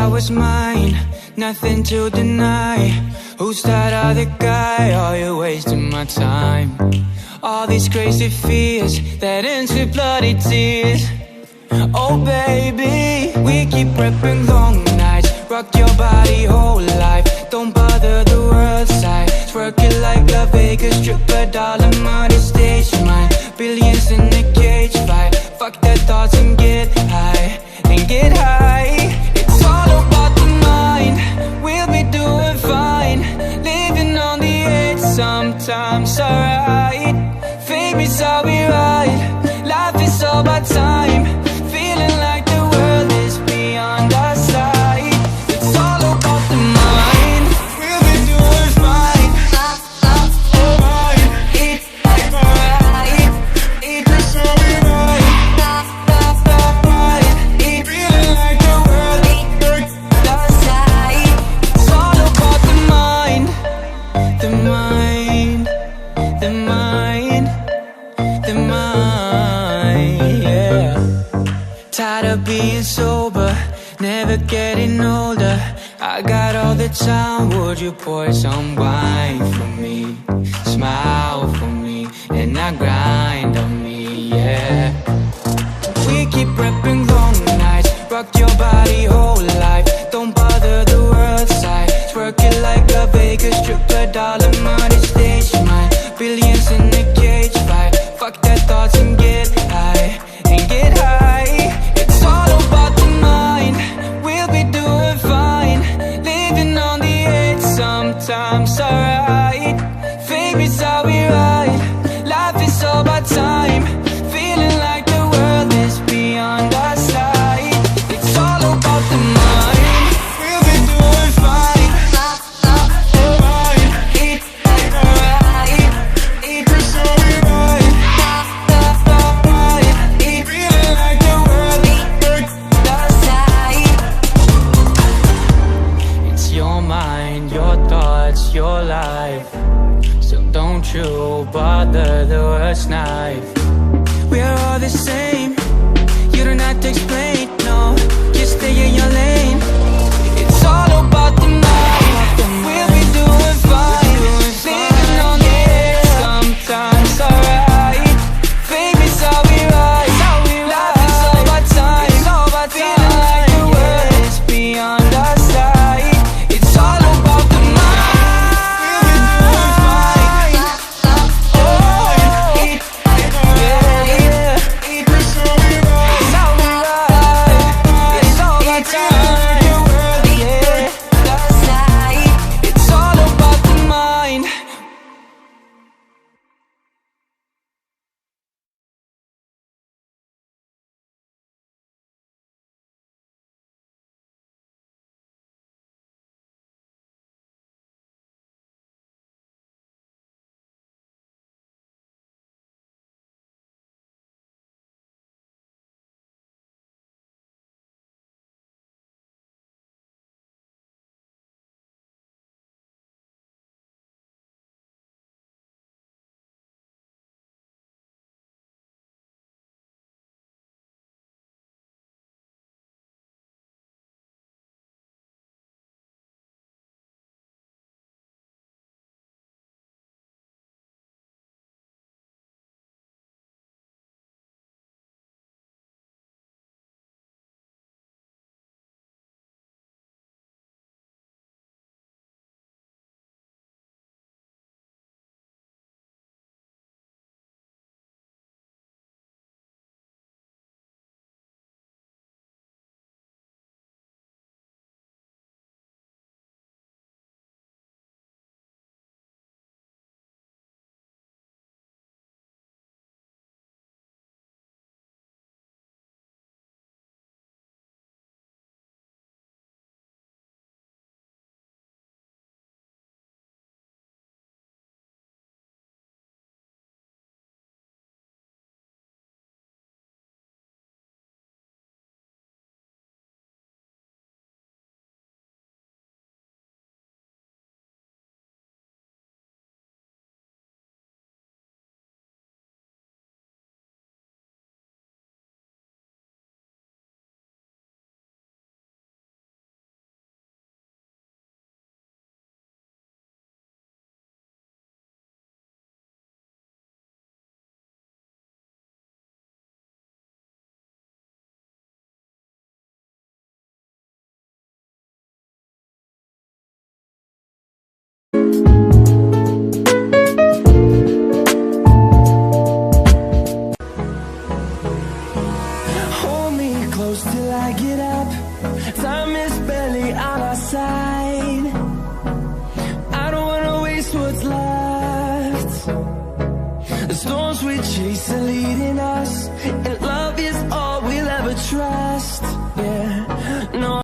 I was mine, nothing to deny. Who's that other guy? Oh, you're wasting my time. All these crazy fears that ends with bloody tears. Oh baby, we keep prepping long nights. Rock your body whole life, don't bother the world side. Twerk it like La Vegas, strip a dollar money stage mine. Billions in a cage fight. Fuck the thoughts and get high, and get high. It's all about the mind, we'll be doing fine. Living on the edge, sometimes alright. Fake me's how we ride, life is all about time. Feeling like the world is beyond our sight. It's all about the mind, we'll be doing fine. Alright, it's alright. It's how we ride. Feeling like the world is beyond our sight. It's all about the mind, the mind, the mind, the mind, yeah. Tired of being sober, never getting older. I got all the time, would you pour some wine for me? Smile for me, and I grind on me, yeah. We keep prepping long nights, rock your body whole life. Don't bother the world side, twerk it like La Vegas, strip a dollar money stage mine. Billions in a cage fight, fuck that thoughts and get high, and get high. It's all about the mind, we'll be doing fine. Living on the edge, sometimes alright. Fake is how we ride, life is all about time. Feeling like the world is beyond our sight. It's all about the mind. close till I get up. Time is barely on our side. I don't wanna waste what's left. The storms we chase are leading us, and love is all we'll ever trust.